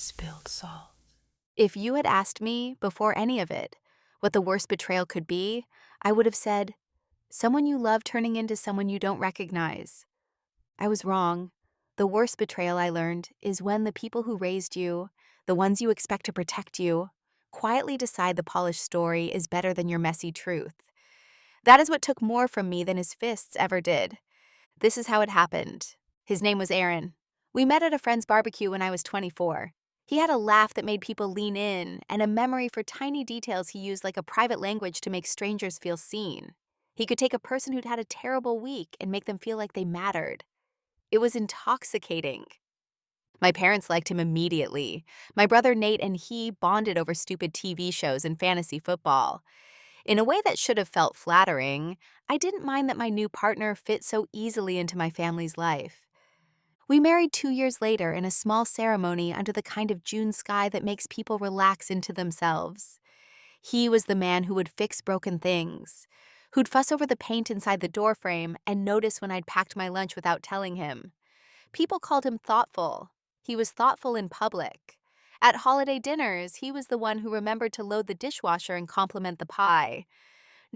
spilled salt. If you had asked me, before any of it, what the worst betrayal could be, I would have said, someone you love turning into someone you don't recognize. I was wrong. The worst betrayal, I learned, is when the people who raised you, the ones you expect to protect you, quietly decide the polished story is better than your messy truth. That is what took more from me than his fists ever did. This is how it happened. His name was Aaron. We met at a friend's barbecue when I was 24. He had a laugh that made people lean in, and a memory for tiny details he used like a private language to make strangers feel seen. He could take a person who'd had a terrible week and make them feel like they mattered. It was intoxicating. My parents liked him immediately. My brother Nate and he bonded over stupid TV shows and fantasy football. In a way that should have felt flattering, I didn't mind that my new partner fit so easily into my family's life. We married 2 years later in a small ceremony under the kind of June sky that makes people relax into themselves. He was the man who would fix broken things, who'd fuss over the paint inside the doorframe and notice when I'd packed my lunch without telling him. People called him thoughtful. He was thoughtful in public. At holiday dinners, he was the one who remembered to load the dishwasher and compliment the pie.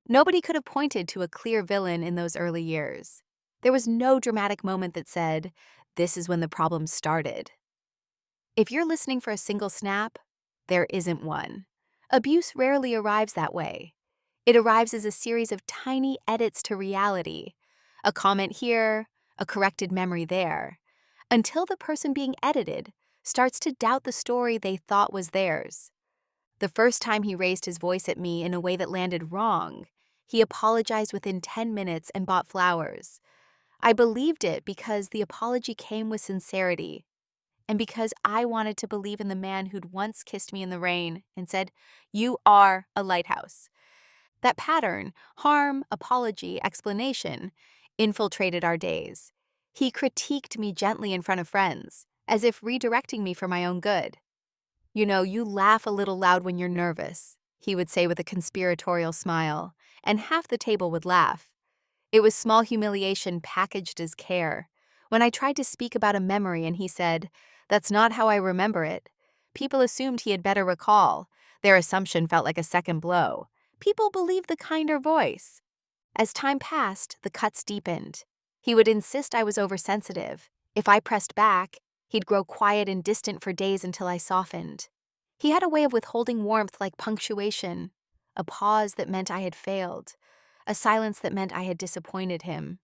Nobody could have pointed to a clear villain in those early years. There was no dramatic moment that said, this is when the problem started. If you're listening for a single snap, there isn't one. Abuse rarely arrives that way. It arrives as a series of tiny edits to reality. A comment here, a corrected memory there, until the person being edited starts to doubt the story they thought was theirs. The first time he raised his voice at me in a way that landed wrong, he apologized within 10 minutes and bought flowers. I believed it because the apology came with sincerity, and because I wanted to believe in the man who'd once kissed me in the rain and said, "You are a lighthouse." That pattern, harm, apology, explanation, infiltrated our days. He critiqued me gently in front of friends, as if redirecting me for my own good. You know, you laugh a little loud when you're nervous, he would say with a conspiratorial smile, and half the table would laugh. It was small humiliation packaged as care. When I tried to speak about a memory and he said, "That's not how I remember it," people assumed he had better recall. Their assumption felt like a second blow. People believed the kinder voice. As time passed, the cuts deepened. He would insist I was oversensitive. If I pressed back, he'd grow quiet and distant for days until I softened. He had a way of withholding warmth like punctuation, a pause that meant I had failed, a silence that meant I had disappointed him.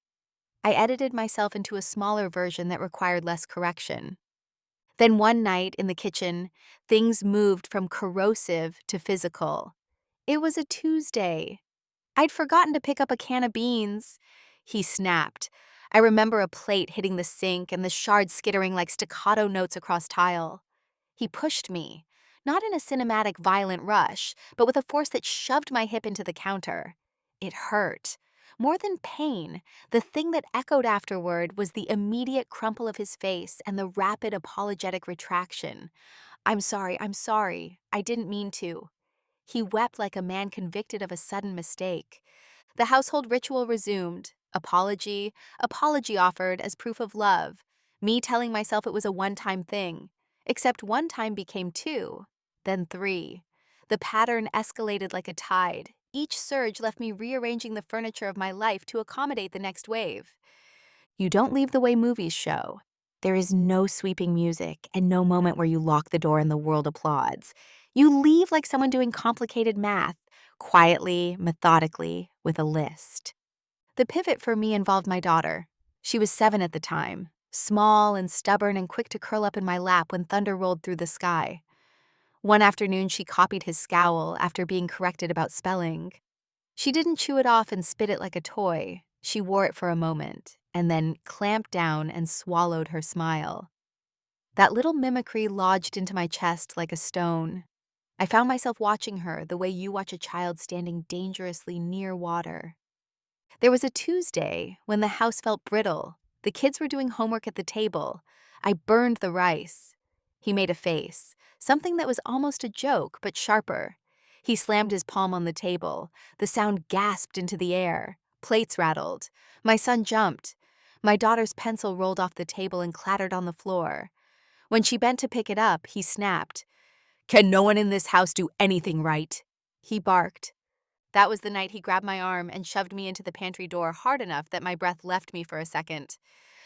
I edited myself into a smaller version that required less correction. Then one night in the kitchen, things moved from corrosive to physical. It was a Tuesday. I'd forgotten to pick up a can of beans. He snapped. I remember a plate hitting the sink and the shards skittering like staccato notes across tile. He pushed me, not in a cinematic violent rush, but with a force that shoved my hip into the counter. It hurt. More than pain, the thing that echoed afterward was the immediate crumple of his face and the rapid apologetic retraction. I'm sorry, I didn't mean to." He wept like a man convicted of a sudden mistake. The household ritual resumed. Apology offered as proof of love. Me telling myself it was a one-time thing. Except one time became two, then three. The pattern escalated like a tide. Each surge left me rearranging the furniture of my life to accommodate the next wave. You don't leave the way movies show. There is no sweeping music and no moment where you lock the door and the world applauds. You leave like someone doing complicated math, quietly, methodically, with a list. The pivot for me involved my daughter. She was 7 at the time, small and stubborn and quick to curl up in my lap when thunder rolled through the sky. One afternoon, she copied his scowl after being corrected about spelling. She didn't chew it off and spit it like a toy. She wore it for a moment, and then clamped down and swallowed her smile. That little mimicry lodged into my chest like a stone. I found myself watching her the way you watch a child standing dangerously near water. There was a Tuesday when the house felt brittle. The kids were doing homework at the table. I burned the rice. He made a face, something that was almost a joke, but sharper. He slammed his palm on the table. The sound gasped into the air. Plates rattled. My son jumped. My daughter's pencil rolled off the table and clattered on the floor. When she bent to pick it up, he snapped. "Can no one in this house do anything right?" He barked. That was the night he grabbed my arm and shoved me into the pantry door hard enough that my breath left me for a second.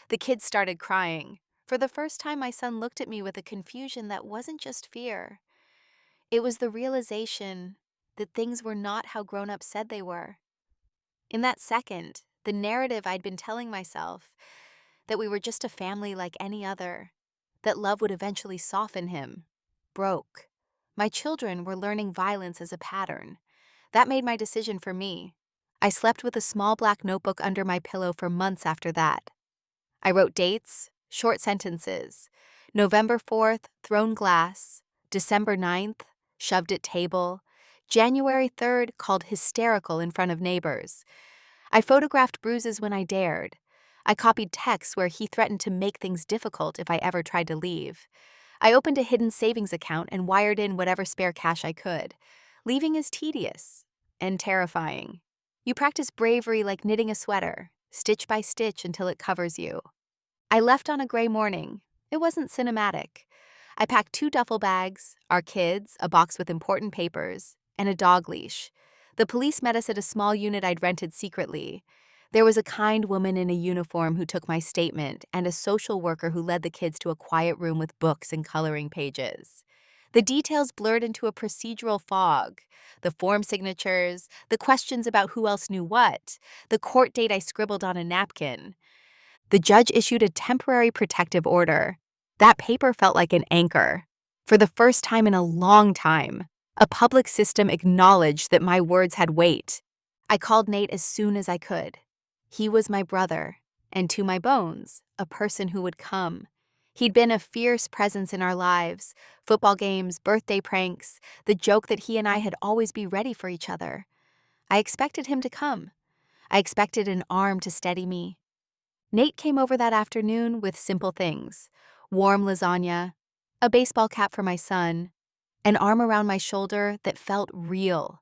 The kids started crying. For the first time, my son looked at me with a confusion that wasn't just fear. It was the realization that things were not how grown-ups said they were. In that second, the narrative I'd been telling myself, that we were just a family like any other, that love would eventually soften him, broke. My children were learning violence as a pattern. That made my decision for me. I slept with a small black notebook under my pillow for months after that. I wrote dates, short sentences. November 4th, thrown glass. December 9th, shoved at table. January 3rd, called hysterical in front of neighbors. I photographed bruises when I dared. I copied texts where he threatened to make things difficult if I ever tried to leave. I opened a hidden savings account and wired in whatever spare cash I could. Leaving is tedious and terrifying. You practice bravery like knitting a sweater, stitch by stitch until it covers you. I left on a gray morning. It wasn't cinematic. I packed 2 duffel bags, our kids, a box with important papers, and a dog leash. The police met us at a small unit I'd rented secretly. There was a kind woman in a uniform who took my statement, and a social worker who led the kids to a quiet room with books and coloring pages. The details blurred into a procedural fog. The form signatures, the questions about who else knew what, the court date I scribbled on a napkin. The judge issued a temporary protective order. That paper felt like an anchor. For the first time in a long time, a public system acknowledged that my words had weight. I called Nate as soon as I could. He was my brother, and to my bones, a person who would come. He'd been a fierce presence in our lives, football games, birthday pranks, the joke that he and I had always be ready for each other. I expected him to come. I expected an arm to steady me. Nate came over that afternoon with simple things: warm lasagna, a baseball cap for my son, an arm around my shoulder that felt real.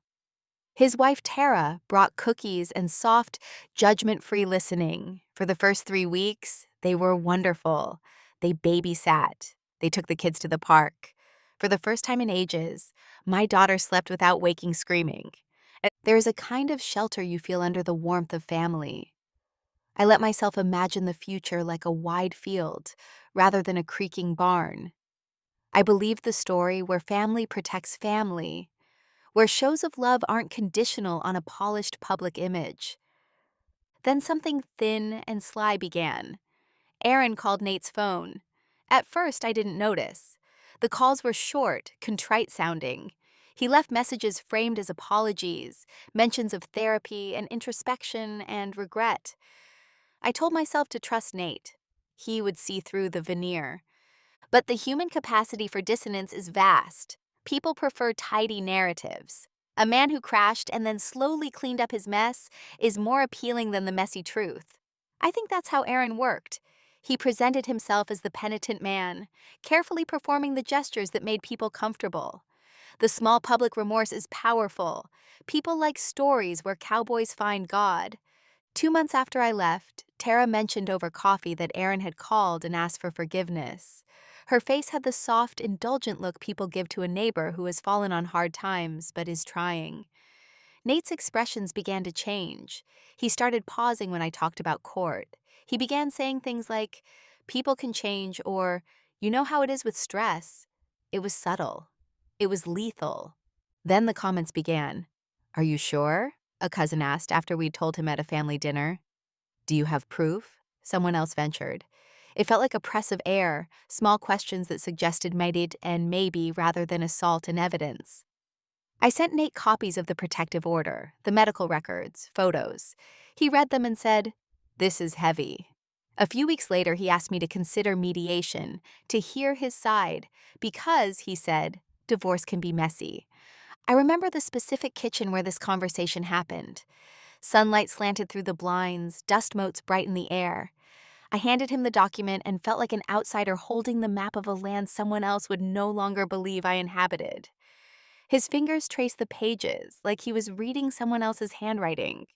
His wife Tara brought cookies and soft, judgment-free listening. For the first 3 weeks, they were wonderful. They babysat. They took the kids to the park. For the first time in ages, my daughter slept without waking screaming. There is a kind of shelter you feel under the warmth of family. I let myself imagine the future like a wide field, rather than a creaking barn. I believed the story where family protects family, where shows of love aren't conditional on a polished public image. Then something thin and sly began. Aaron called Nate's phone. At first, I didn't notice. The calls were short, contrite-sounding. He left messages framed as apologies, mentions of therapy and introspection and regret. I told myself to trust Nate. He would see through the veneer. But the human capacity for dissonance is vast. People prefer tidy narratives. A man who crashed and then slowly cleaned up his mess is more appealing than the messy truth. I think that's how Aaron worked. He presented himself as the penitent man, carefully performing the gestures that made people comfortable. The small public remorse is powerful. People like stories where cowboys find God. 2 months after I left, Tara mentioned over coffee that Aaron had called and asked for forgiveness. Her face had the soft, indulgent look people give to a neighbor who has fallen on hard times but is trying. Nate's expressions began to change. He started pausing when I talked about court. He began saying things like, "People can change," or, "You know how it is with stress." It was subtle. It was lethal. Then the comments began. "Are you sure?" a cousin asked after we'd told him at a family dinner. "Do you have proof?" someone else ventured. It felt like a press of air, small questions that suggested might it and maybe rather than assault and evidence. I sent Nate copies of the protective order, the medical records, photos. He read them and said, "This is heavy." A few weeks later, he asked me to consider mediation, to hear his side, because, he said, divorce can be messy. I remember the specific kitchen where this conversation happened. Sunlight slanted through the blinds, dust motes brightened the air. I handed him the document and felt like an outsider holding the map of a land someone else would no longer believe I inhabited. His fingers traced the pages like he was reading someone else's handwriting.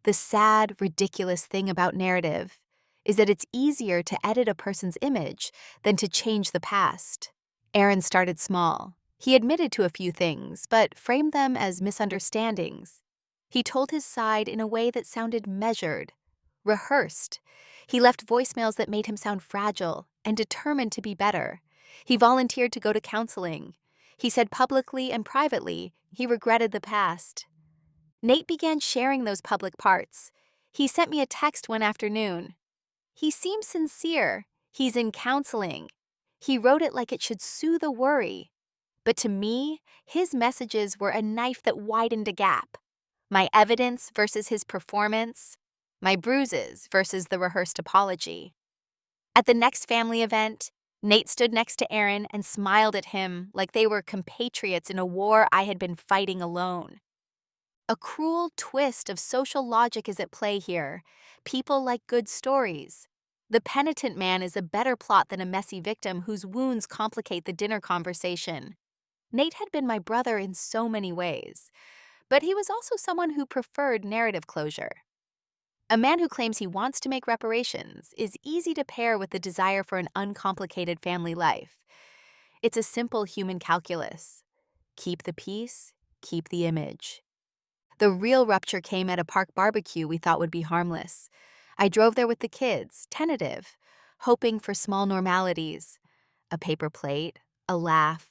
The sad, ridiculous thing about narrative is that it's easier to edit a person's image than to change the past. Aaron started small. He admitted to a few things, but framed them as misunderstandings. He told his side in a way that sounded measured, rehearsed. He left voicemails that made him sound fragile and determined to be better. He volunteered to go to counseling. He said publicly and privately he regretted the past. Nate began sharing those public parts. He sent me a text one afternoon. He seems sincere. He's in counseling. He wrote it like it should soothe a worry. But to me, his messages were a knife that widened a gap. My evidence versus his performance. My bruises versus the rehearsed apology. At the next family event, Nate stood next to Aaron and smiled at him like they were compatriots in a war I had been fighting alone. A cruel twist of social logic is at play here. People like good stories. The penitent man is a better plot than a messy victim whose wounds complicate the dinner conversation. Nate had been my brother in so many ways, but he was also someone who preferred narrative closure. A man who claims he wants to make reparations is easy to pair with the desire for an uncomplicated family life. It's a simple human calculus. Keep the peace, keep the image. The real rupture came at a park barbecue we thought would be harmless. I drove there with the kids, tentative, hoping for small normalities. A paper plate, a laugh.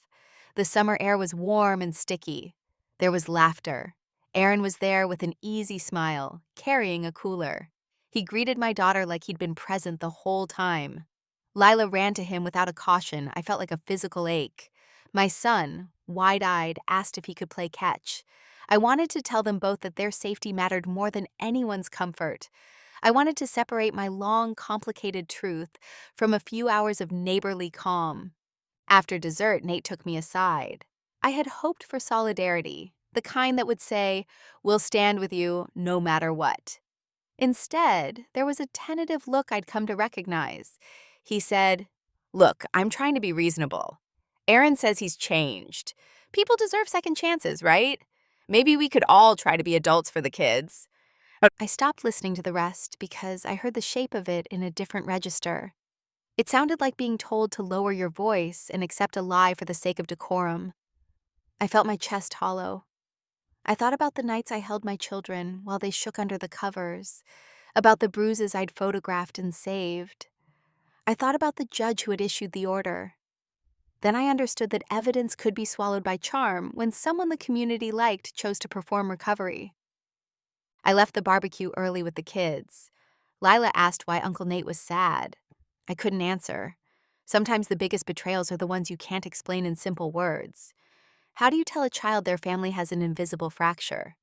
The summer air was warm and sticky. There was laughter. Aaron was there with an easy smile, carrying a cooler. He greeted my daughter like he'd been present the whole time. Lila ran to him without a caution. I felt like a physical ache. My son, wide-eyed, asked if he could play catch. I wanted to tell them both that their safety mattered more than anyone's comfort. I wanted to separate my long, complicated truth from a few hours of neighborly calm. After dessert, Nate took me aside. I had hoped for solidarity, the kind that would say, "We'll stand with you no matter what." Instead, there was a tentative look I'd come to recognize. He said, "Look, I'm trying to be reasonable. Aaron says he's changed. People deserve second chances, right? Maybe we could all try to be adults for the kids." I stopped listening to the rest because I heard the shape of it in a different register. It sounded like being told to lower your voice and accept a lie for the sake of decorum. I felt my chest hollow. I thought about the nights I held my children while they shook under the covers, about the bruises I'd photographed and saved. I thought about the judge who had issued the order. Then I understood that evidence could be swallowed by charm when someone the community liked chose to perform recovery. I left the barbecue early with the kids. Lila asked why Uncle Nate was sad. I couldn't answer. Sometimes the biggest betrayals are the ones you can't explain in simple words. How do you tell a child their family has an invisible fracture?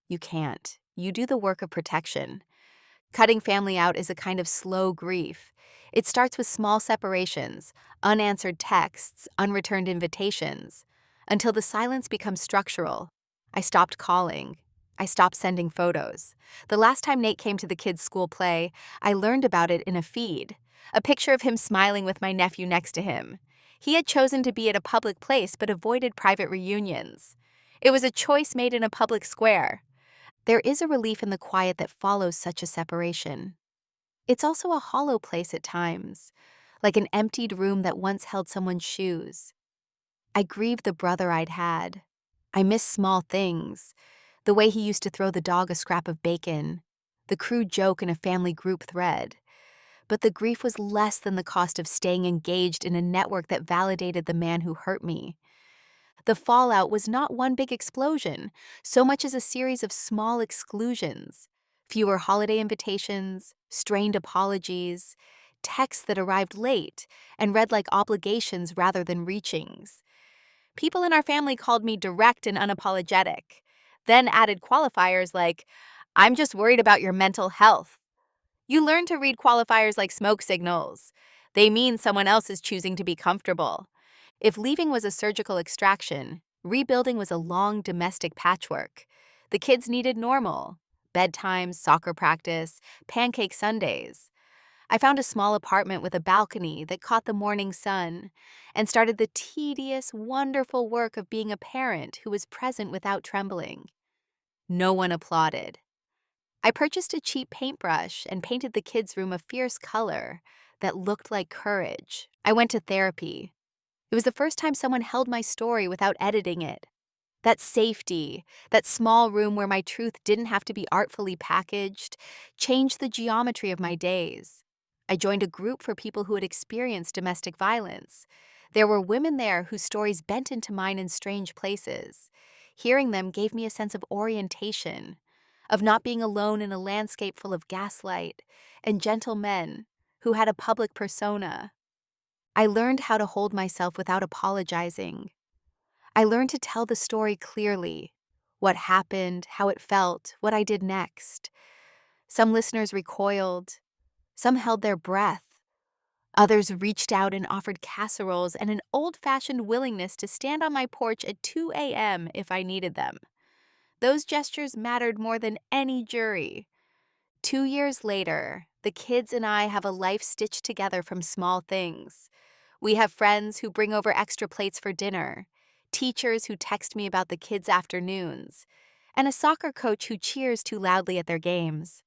You can't. You do the work of protection. Cutting family out is a kind of slow grief. It starts with small separations, unanswered texts, unreturned invitations, until the silence becomes structural. I stopped calling. I stopped sending photos. The last time Nate came to the kids' school play, I learned about it in a feed. A picture of him smiling with my nephew next to him. He had chosen to be at a public place but avoided private reunions. It was a choice made in a public square. There is a relief in the quiet that follows such a separation. It's also a hollow place at times, like an emptied room that once held someone's shoes. I grieve the brother I'd had. I miss small things, the way he used to throw the dog a scrap of bacon, the crude joke in a family group thread. But the grief was less than the cost of staying engaged in a network that validated the man who hurt me. The fallout was not one big explosion, so much as a series of small exclusions. Fewer holiday invitations, strained apologies, texts that arrived late and read like obligations rather than reachings. People in our family called me direct and unapologetic, then added qualifiers like, "I'm just worried about your mental health." You learn to read qualifiers like smoke signals. They mean someone else is choosing to be comfortable. If leaving was a surgical extraction, rebuilding was a long domestic patchwork. The kids needed normal. Bedtime, soccer practice, pancake Sundays. I found a small apartment with a balcony that caught the morning sun and started the tedious, wonderful work of being a parent who was present without trembling. No one applauded. I purchased a cheap paintbrush and painted the kids' room a fierce color that looked like courage. I went to therapy. It was the first time someone held my story without editing it. That safety, that small room where my truth didn't have to be artfully packaged, changed the geometry of my days. I joined a group for people who had experienced domestic violence. There were women there whose stories bent into mine in strange places. Hearing them gave me a sense of orientation, of not being alone in a landscape full of gaslight and gentle men who had a public persona. I learned how to hold myself without apologizing. I learned to tell the story clearly: what happened, how it felt, what I did next. Some listeners recoiled, some held their breath. Others reached out and offered casseroles and an old-fashioned willingness to stand on my porch at 2 a.m. if I needed them. Those gestures mattered more than any jury. 2 years later, the kids and I have a life stitched together from small things. We have friends who bring over extra plates for dinner, teachers who text me about the kids' afternoons, and a soccer coach who cheers too loudly at their games.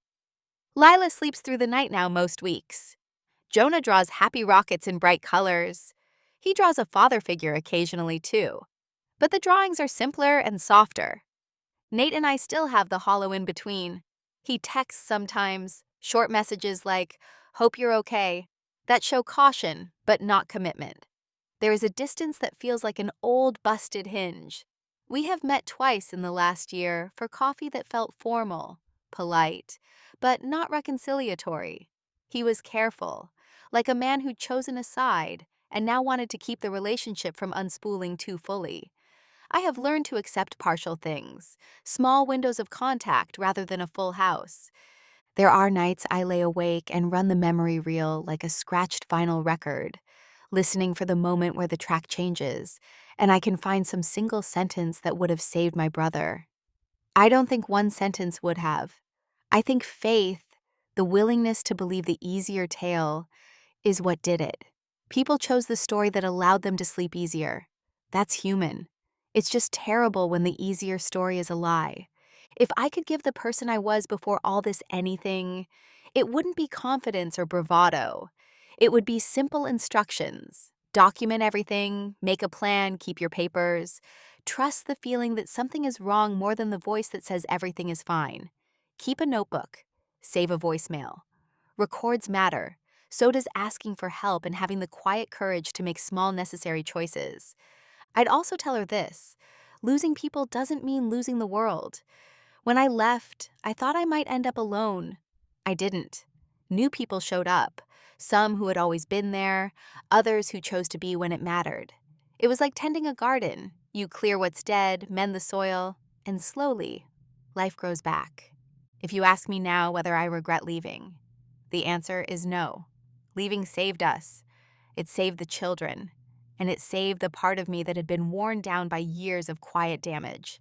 Lila sleeps through the night now most weeks. Jonah draws happy rockets in bright colors. He draws a father figure occasionally too, but the drawings are simpler and softer. Nate and I still have the hollow in between. He texts sometimes, short messages like, "Hope you're okay," that show caution, but not commitment. There is a distance that feels like an old, busted hinge. We have met twice in the last year for coffee that felt formal, polite, but not reconciliatory. He was careful, like a man who'd chosen a side and now wanted to keep the relationship from unspooling too fully. I have learned to accept partial things, small windows of contact rather than a full house. There are nights I lay awake and run the memory reel like a scratched vinyl record, listening for the moment where the track changes, and I can find some single sentence that would have saved my brother. I don't think one sentence would have. I think faith, the willingness to believe the easier tale, is what did it. People chose the story that allowed them to sleep easier. That's human. It's just terrible when the easier story is a lie. If I could give the person I was before all this anything, it wouldn't be confidence or bravado. It would be simple instructions. Document everything, make a plan, keep your papers. Trust the feeling that something is wrong more than the voice that says everything is fine. Keep a notebook. Save a voicemail. Records matter. So does asking for help and having the quiet courage to make small necessary choices. I'd also tell her this: losing people doesn't mean losing the world. When I left, I thought I might end up alone. I didn't. New people showed up, some who had always been there, others who chose to be when it mattered. It was like tending a garden. You clear what's dead, mend the soil, and slowly, life grows back. If you ask me now whether I regret leaving, the answer is no. Leaving saved us. It saved the children. And it saved the part of me that had been worn down by years of quiet damage.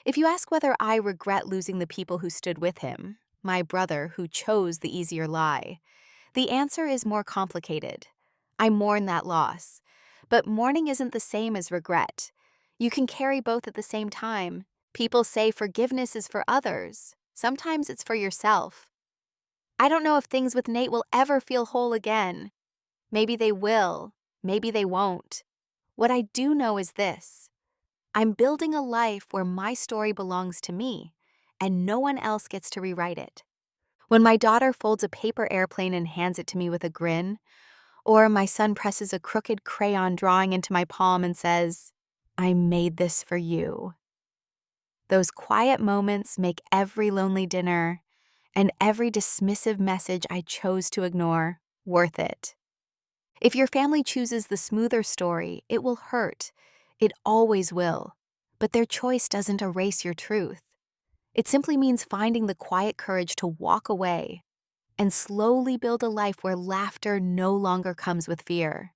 If you ask whether I regret losing the people who stood with him, my brother who chose the easier lie, the answer is more complicated. I mourn that loss. But mourning isn't the same as regret. You can carry both at the same time. People say forgiveness is for others. Sometimes it's for yourself. I don't know if things with Nate will ever feel whole again. Maybe they will. Maybe they won't. What I do know is this: I'm building a life where my story belongs to me, and no one else gets to rewrite it. When my daughter folds a paper airplane and hands it to me with a grin, or my son presses a crooked crayon drawing into my palm and says, "I made this for you," those quiet moments make every lonely dinner and every dismissive message I chose to ignore worth it. If your family chooses the smoother story, it will hurt. It always will. But their choice doesn't erase your truth. It simply means finding the quiet courage to walk away and slowly build a life where laughter no longer comes with fear.